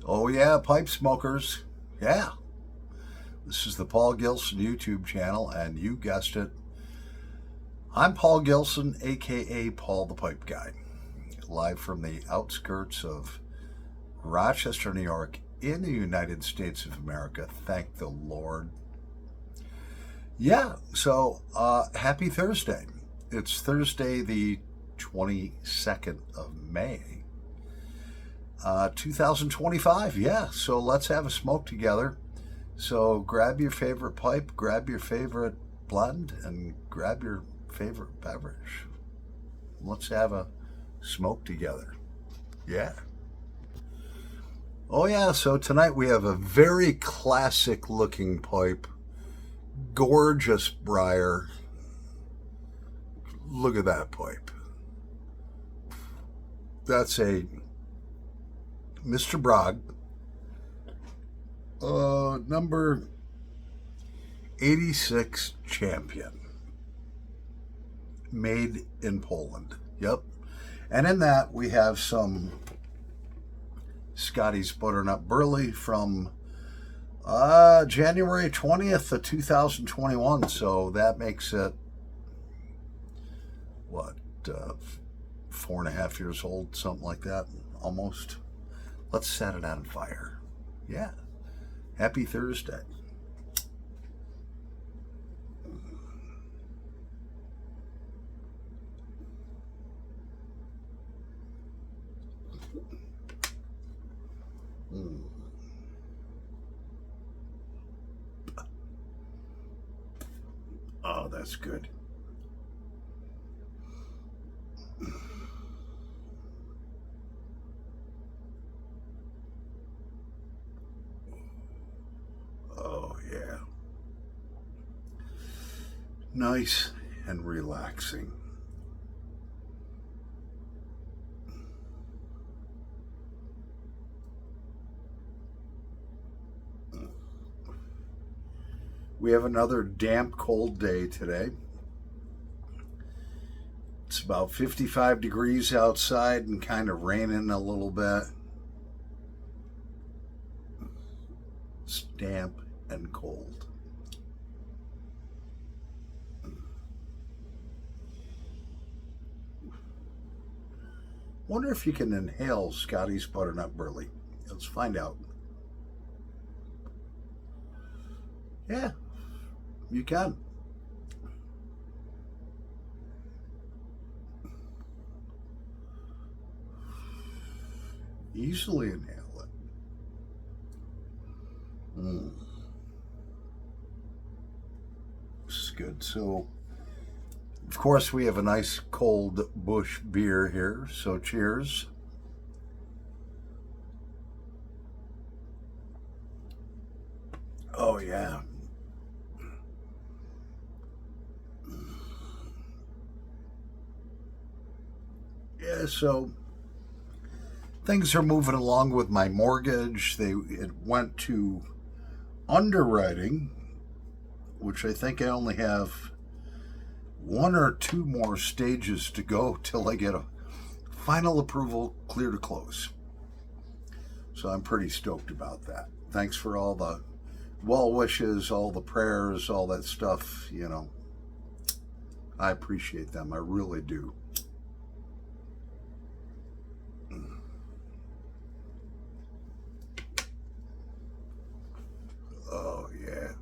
Oh, yeah, pipe smokers. Yeah. This is the Paul Gilson YouTube channel, and you guessed it. I'm Paul Gilson, aka Paul the Pipe Guy, live from the outskirts of Rochester, New York, in the United States of America. Thank the Lord. Yeah, so happy Thursday. It's Thursday, the 22nd of May. 2025, yeah. So let's have a smoke together. So grab your favorite pipe, grab your favorite blend, and grab your favorite beverage. Let's have a smoke together. Yeah. Oh, yeah. So tonight we have a very classic looking pipe. Gorgeous briar. Look at that pipe. That's a Mr. Bragg, number 86 champion, made in Poland. Yep. And in that we have some Scotty's Butternut Burley from January 20th of 2021. So that makes it, what, 4.5 years old, something like that, almost. Let's set it on fire. Yeah. Happy Thursday. Oh, that's good. Oh, yeah. Nice and relaxing. We have another damp, cold day today. It's about 55 degrees outside and kind of raining a little bit. It's damp and cold. Wonder if you can inhale Scotty's Butternut Burley. Let's find out. Yeah, you can. Easily inhale it. This is good. So, of course, we have a nice cold Busch beer here. So, cheers. Oh, yeah. Yeah, so things are moving along with my mortgage. It went to underwriting, which I think I only have 1 or 2 more stages to go till I get a final approval, clear to close. So I'm pretty stoked about that. Thanks for all the well wishes, all the prayers, all that stuff, you know. I appreciate them. I really do. Oh, yeah.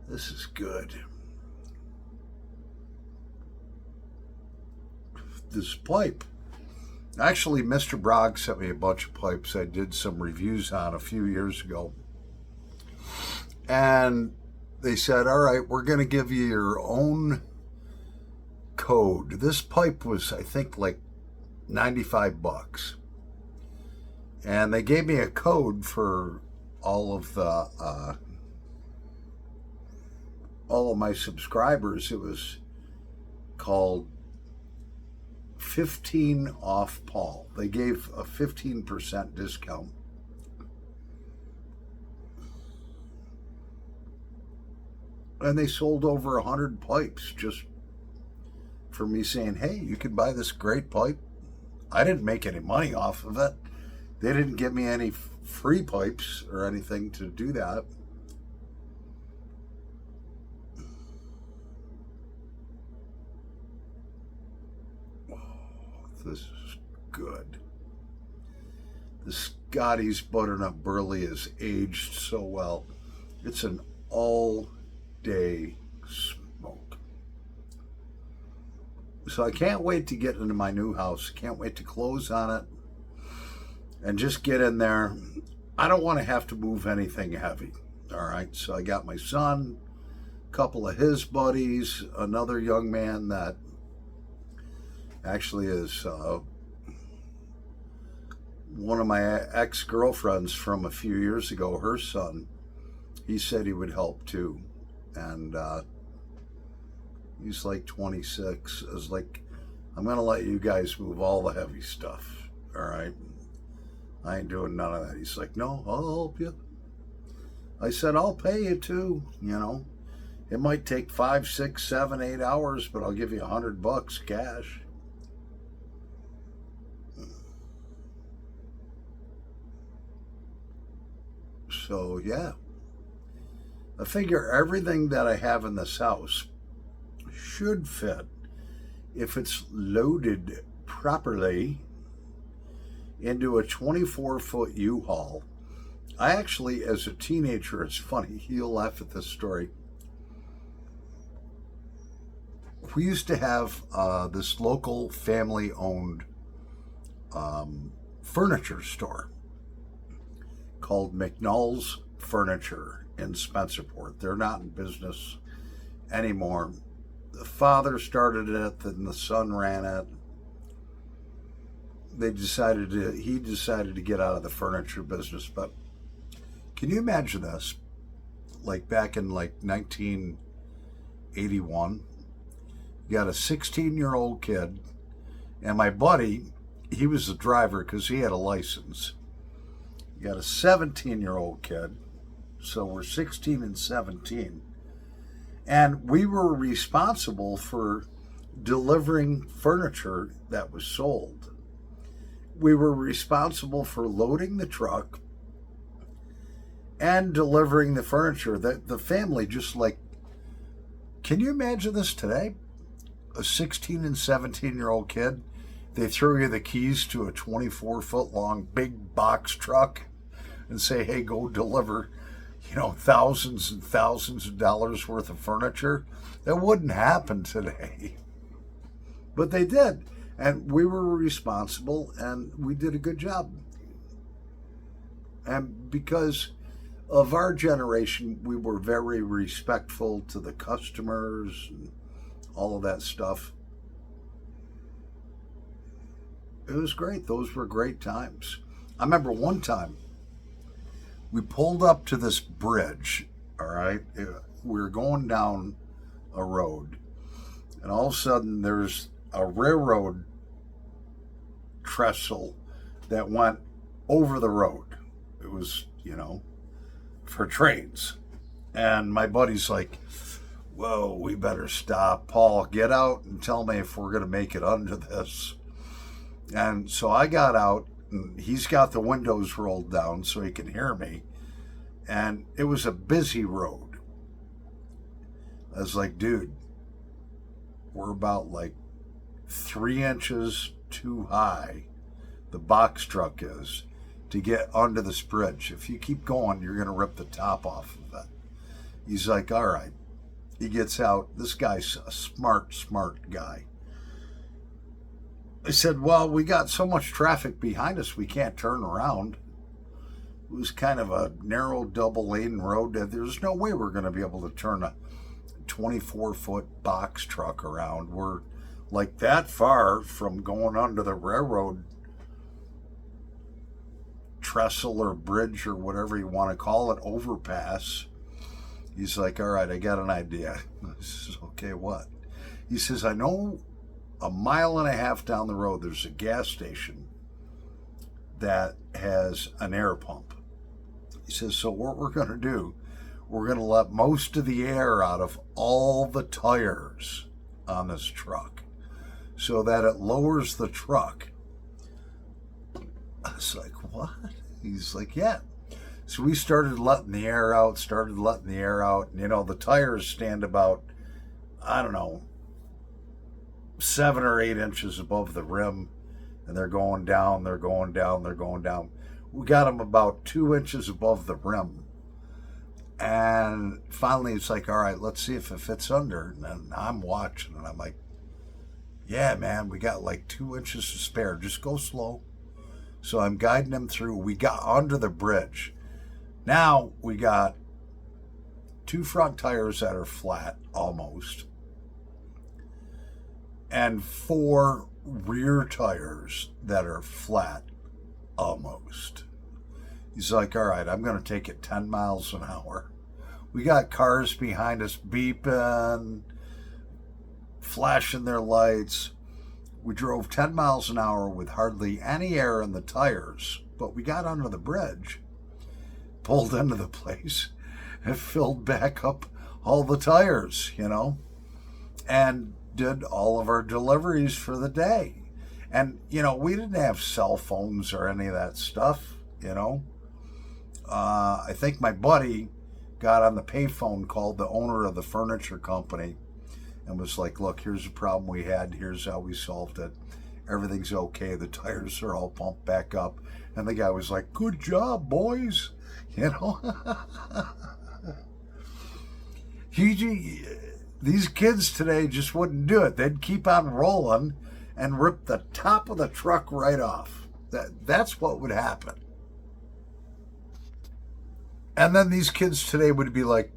This is good. This pipe. Actually, Mr. Bragg sent me a bunch of pipes I did some reviews on a few years ago. And they said, all right, we're going to give you your own code. This pipe was, I think, like $95. And they gave me a code for all of my subscribers. It was called 15 off Paul. They gave a 15% discount. And they sold over 100 pipes just for me saying, hey, you could buy this great pipe. I didn't make any money off of it. They didn't give me any free pipes or anything to do that. This is good. The Scotty's Butternut Burley is aged so well. It's an all-day smoke. So I can't wait to get into my new house. Can't wait to close on it and just get in there. I don't want to have to move anything heavy. All right. So I got my son, a couple of his buddies, another young man that actually is one of my ex-girlfriends from a few years ago, her son. He said he would help too. And he's like 26. I was like, I'm going to let you guys move all the heavy stuff. All right. I ain't doing none of that. He's like, no, I'll help you. I said, I'll pay you too. You know, it might take 5, 6, 7, 8 hours, but I'll give you $100 cash. So yeah, I figure everything that I have in this house should fit if it's loaded properly into a 24-foot U-Haul. I actually, as a teenager, it's funny, you'll laugh at this story. We used to have this local family-owned furniture store called McNull's Furniture in Spencerport. They're not in business anymore. The father started it, then the son ran it. He decided to get out of the furniture business. But can you imagine this? Like back in like 1981, you got a 16-year-old kid, and my buddy, he was the driver because he had a license. You got a 17-year-old kid, so we're 16 and 17. And we were responsible for delivering furniture that was sold. We were responsible for loading the truck and delivering the furniture. The family just like, can you imagine this today? A 16 and 17-year-old kid, they throw you the keys to a 24-foot long big box truck and say, hey, go deliver, thousands and thousands of dollars worth of furniture. That wouldn't happen today. But they did. And we were responsible, and we did a good job. And because of our generation, we were very respectful to the customers and all of that stuff. It was great. Those were great times. I remember one time we pulled up to this bridge, all right? We were going down a road, and all of a sudden there's a railroad trestle that went over the road. It was, for trains. And my buddy's like, whoa, we better stop. Paul, get out and tell me if we're going to make it under this. And so I got out, and he's got the windows rolled down so he can hear me. And it was a busy road. I was like, dude, we're about like 3 inches too high, the box truck is, to get under this bridge. If you keep going, you're going to rip the top off of it. He's like, all right. He gets out. This guy's a smart guy. I said, well, we got so much traffic behind us, we can't turn around. It was kind of a narrow double lane road. There's no way we're going to be able to turn a 24-foot box truck around. We're like that far from going under the railroad trestle or bridge or whatever you want to call it, overpass. He's like, all right, I got an idea. I says, okay, what? He says, I know a mile and a half down the road, there's a gas station that has an air pump. He says, so what we're going to do, we're going to let most of the air out of all the tires on this truck so that it lowers the truck. was like, what? He's like, yeah. So we started letting the air out, and the tires stand about, I don't know, 7 or 8 inches above the rim, and they're going down. We got them about 2 inches above the rim. And finally it's like, all right, let's see if it fits under. And I'm watching, and I'm like, yeah, man, we got like 2 inches to spare. Just go slow. So I'm guiding them through. We got under the bridge. Now we got 2 front tires that are flat, almost, and 4 rear tires that are flat, almost. He's like, all right, I'm going to take it 10 miles an hour. We got cars behind us beeping, flashing their lights. We drove 10 miles an hour with hardly any air in the tires, but we got under the bridge, pulled into the place, and filled back up all the tires, and did all of our deliveries for the day. And, we didn't have cell phones or any of that stuff, I think my buddy got on the payphone, called the owner of the furniture company, and was like, look, here's the problem we had. Here's how we solved it. Everything's okay. The tires are all pumped back up. And the guy was like, good job, boys. These kids today just wouldn't do it. They'd keep on rolling and rip the top of the truck right off. That's what would happen. And then these kids today would be like,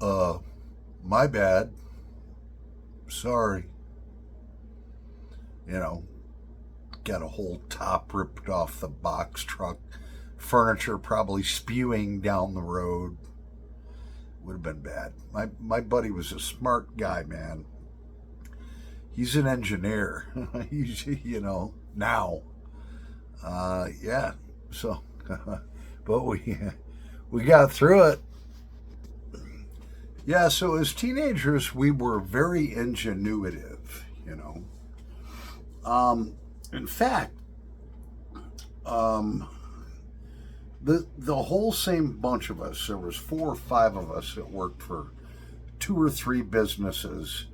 my bad. Sorry. Got a whole top ripped off the box truck. Furniture probably spewing down the road. Would have been bad. My buddy was a smart guy, man. He's an engineer. He's, now. Yeah. So, but we got through it. Yeah, so as teenagers, we were very ingenuitive, In fact, the whole same bunch of us, there was 4 or 5 of us that worked for 2 or 3 businesses.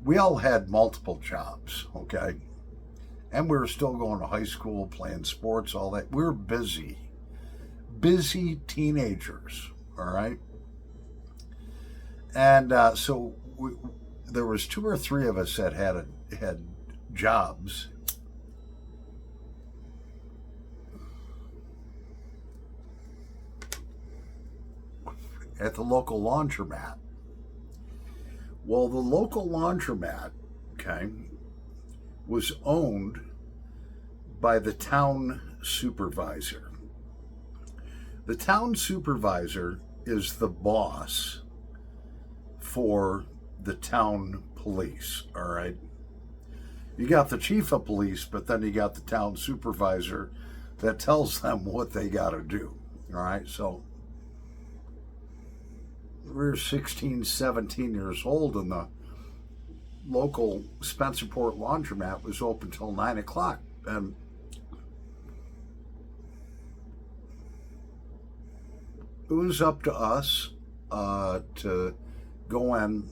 We all had multiple jobs, okay? And we were still going to high school, playing sports, all that. We were busy teenagers, all right? And so there was 2 or 3 of us that had jobs. At the local laundromat. Well, the local laundromat, okay, was owned by the town supervisor. The town supervisor is the boss for the town police, all right? You got the chief of police, but then you got the town supervisor that tells them what they got to do, all right? So we were 16, 17 years old, and the local Spencerport laundromat was open till 9 o'clock. And it was up to us to go in,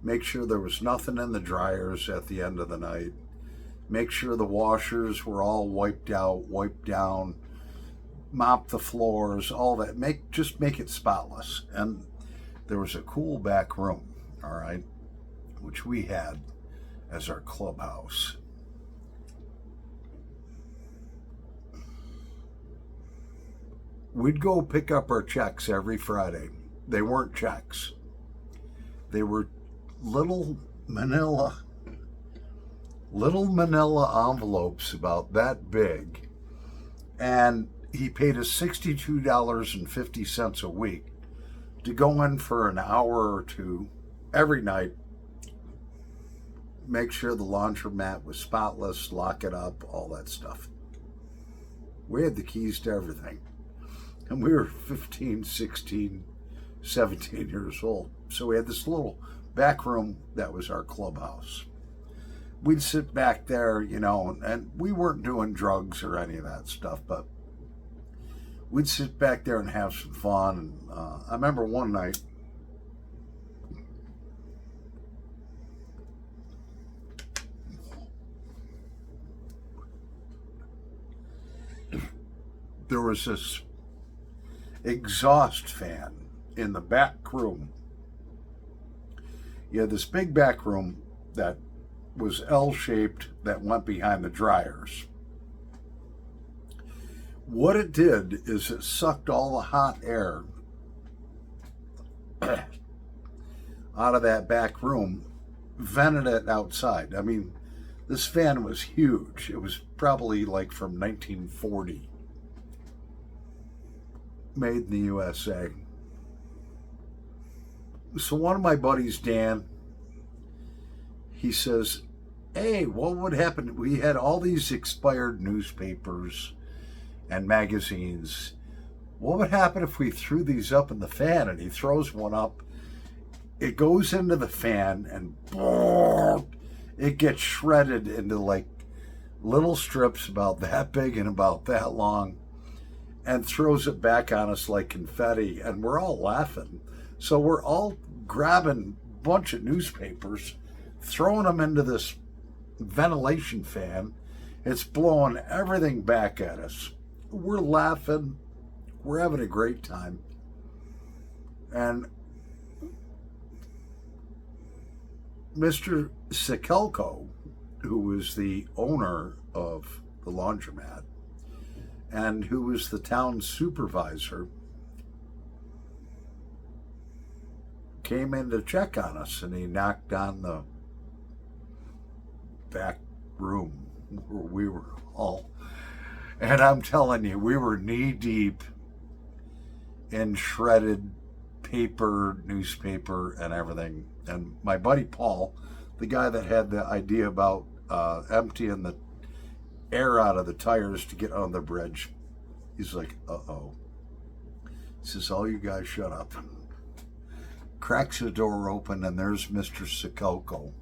make sure there was nothing in the dryers at the end of the night, make sure the washers were all wiped out, wiped down, mop the floors, all that. Just make it spotless. And there was a cool back room, all right, which we had as our clubhouse. We'd go pick up our checks every Friday. They weren't checks. They were little manila envelopes about that big. And he paid us $62.50 a week to go in for an hour or 2 every night, make sure the laundromat was spotless, lock it up, all that stuff. We had the keys to everything. And we were 15, 16, 17 years old. So we had this little back room that was our clubhouse. we'd sit back there, and we weren't doing drugs or any of that stuff, but we'd sit back there and have some fun. And I remember one night, there was this exhaust fan in the back room. You had this big back room that was L-shaped that went behind the dryers. What it did is it sucked all the hot air out of that back room, vented it outside. I mean, this fan was huge. It was probably like from 1940. Made in the USA. So one of my buddies, Dan, he says, hey, what would happen? We had all these expired newspapers and magazines. What would happen if we threw these up in the fan? And he throws one up. It goes into the fan and it gets shredded into like little strips about that big and about that long, and throws it back on us like confetti, and we're all laughing. So we're all grabbing a bunch of newspapers, throwing them into this ventilation fan. It's blowing everything back at us. We're laughing. We're having a great time. And Mr. Sikelko, who was the owner of the laundromat and who was the town supervisor, came in to check on us, and he knocked on the back room where we were all. And I'm telling you, we were knee deep in shredded paper, newspaper, and everything. And my buddy Paul, the guy that had the idea about emptying the air out of the tires to get on the bridge, he's like, uh-oh. He says, all you guys shut up. Cracks the door open, and there's Mr. Sikelko.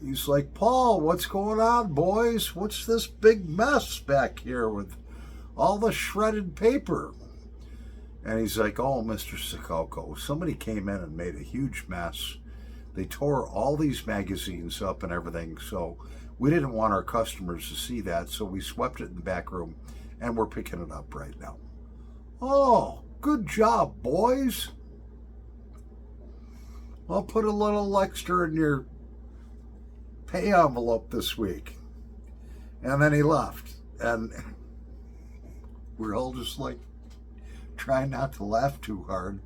He's like, Paul, what's going on, boys? What's this big mess back here with all the shredded paper? And he's like, oh, Mr. Sikelko, somebody came in and made a huge mess. They tore all these magazines up and everything, so we didn't want our customers to see that, so we swept it in the back room, and we're picking it up right now. Oh, good job, boys. I'll put a little extra in your pay envelope this week. And then he left, and we're all just like trying not to laugh too hard.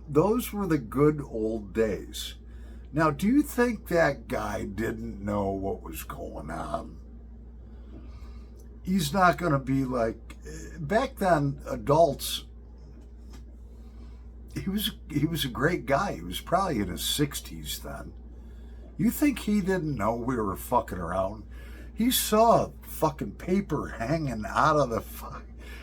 Those were the good old days. Now, do you think that guy didn't know what was going on? He's not going to be like, back then, adults, he was a great guy. He was probably in his 60s then. You think he didn't know we were fucking around? He saw fucking paper hanging out of the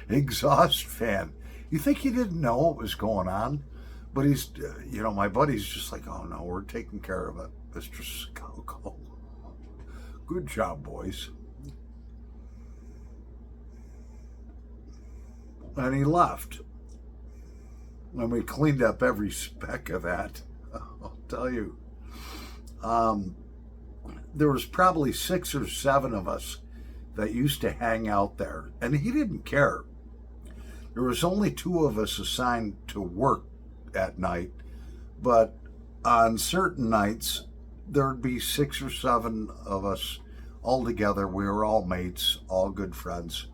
exhaust fan. You think he didn't know what was going on? But he's, my buddy's just like, oh no, we're taking care of it, Mr. Sikelko. Good job, boys. And he left. And we cleaned up every speck of that. I'll tell you. There was probably 6 or 7 of us that used to hang out there. And he didn't care. There was only 2 of us assigned to work at night, but on certain nights there'd be 6 or 7 of us all together. We were all mates, all good friends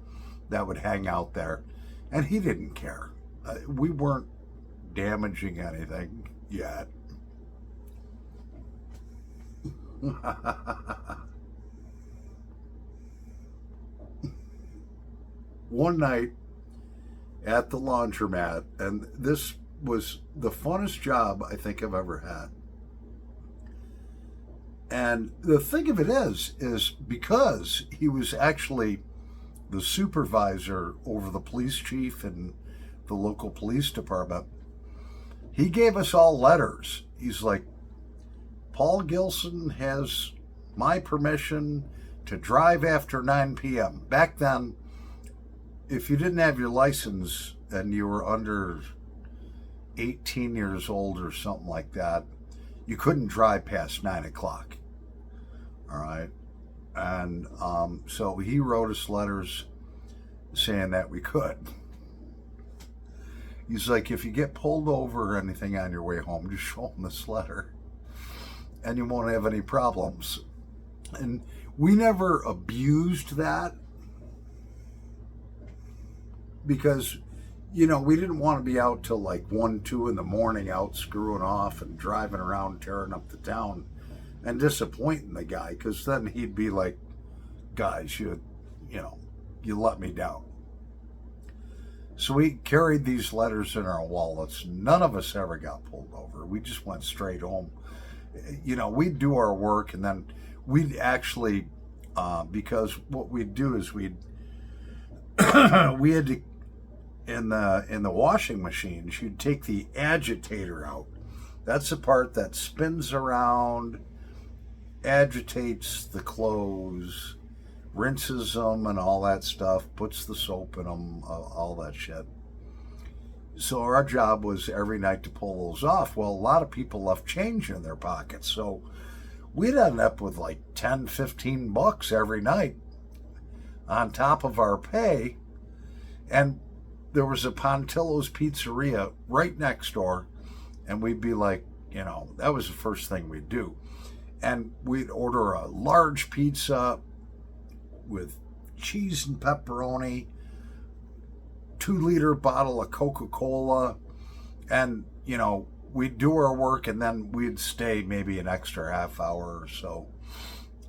that would hang out there, and he didn't care. We weren't damaging anything yet. One night at the laundromat, and this was the funnest job I think I've ever had. And the thing of it is because he was actually the supervisor over the police chief and the local police department, he gave us all letters. He's like, Paul Gilson has my permission to drive after 9 p.m. Back then, if you didn't have your license and you were under 18 years old or something like that, you couldn't drive past 9 o'clock. All right. And so he wrote us letters saying that we could. He's like, if you get pulled over or anything on your way home, just show him this letter and you won't have any problems. And we never abused that because, you know, we didn't want to be out till like 1, 2 in the morning out screwing off and driving around tearing up the town and disappointing the guy, because then he'd be like, guys, you let me down. So we carried these letters in our wallets. None of us ever got pulled over. We just went straight home. You know, we'd do our work, and then we'd actually, because what we'd do is we had to, in the washing machines, you'd take the agitator out. That's the part that spins around, agitates the clothes, rinses them and all that stuff, puts the soap in them, all that shit. So our job was every night to pull those off. Well, a lot of people left change in their pockets, so we'd end up with like 10, 15 bucks every night on top of our pay. And there was a Pontillo's Pizzeria right next door, and we'd be like, you know, that was the first thing we'd do. And we'd order a large pizza with cheese and pepperoni, 2-liter bottle of Coca-Cola, and, you know, we'd do our work, and then we'd stay maybe an extra half hour or so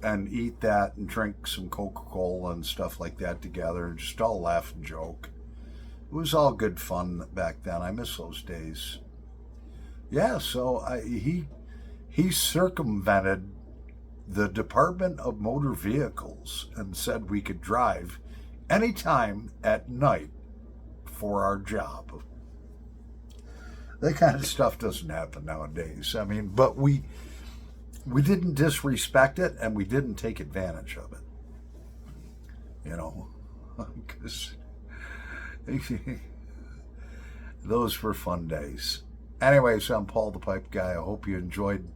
and eat that and drink some Coca-Cola and stuff like that together and just all laugh and joke. It was all good fun back then. I miss those days. Yeah, so he circumvented the Department of Motor Vehicles and said we could drive anytime at night for our job. That kind of stuff doesn't happen nowadays. I mean, but we didn't disrespect it, and we didn't take advantage of it. You know, because those were fun days. Anyways, I'm Paul the Pipe Guy. I hope you enjoyed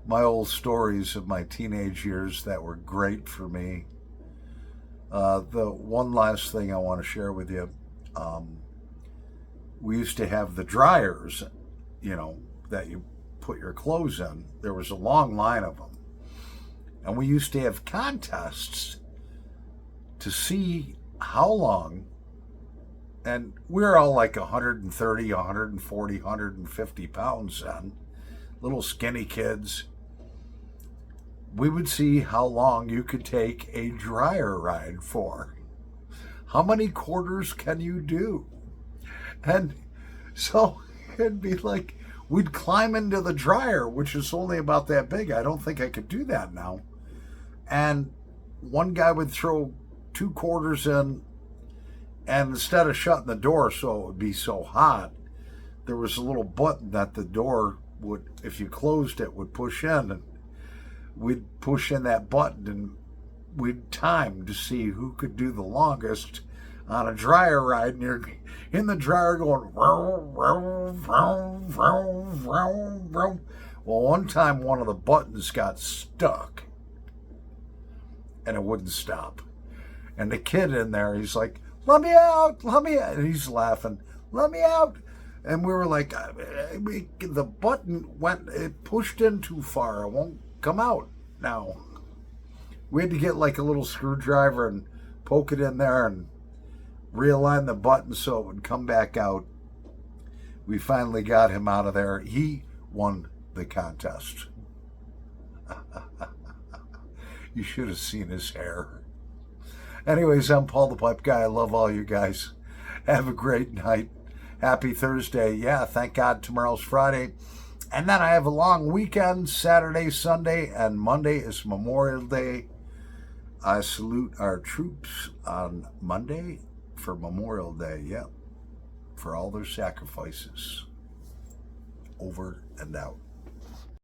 my old stories of my teenage years that were great for me. The one last thing I want to share with you, we used to have the dryers, you know, that you put your clothes in. There was a long line of them. And we used to have contests to see how long, and we were all like 130, 140, 150 pounds then, little skinny kids. We would see how long you could take a dryer ride for. How many quarters can you do? And so it'd be like, we'd climb into the dryer, which is only about that big. I don't think I could do that now. And one guy would throw 2 quarters in, and instead of shutting the door so it would be so hot, there was a little button that the door would, if you closed it, would push in. And we'd push in that button, and we'd time to see who could do the longest on a dryer ride. And you're in the dryer going, vroom, vroom, vroom, vroom, vroom, vroom. Well, one time one of the buttons got stuck, and it wouldn't stop. And the kid in there, he's like, let me out, let me out. And he's laughing, let me out. And we were like, the button it pushed in too far. It won't come out now. We had to get like a little screwdriver and poke it in there and realign the button so it would come back out. We finally got him out of there. He won the contest. You should have seen his hair. Anyways, I'm Paul the Pipe Guy. I love all you guys. Have a great night. Happy Thursday. Yeah, thank God tomorrow's Friday. And then I have a long weekend, Saturday, Sunday, and Monday is Memorial Day. I salute our troops on Monday for Memorial Day, for all their sacrifices. over and out.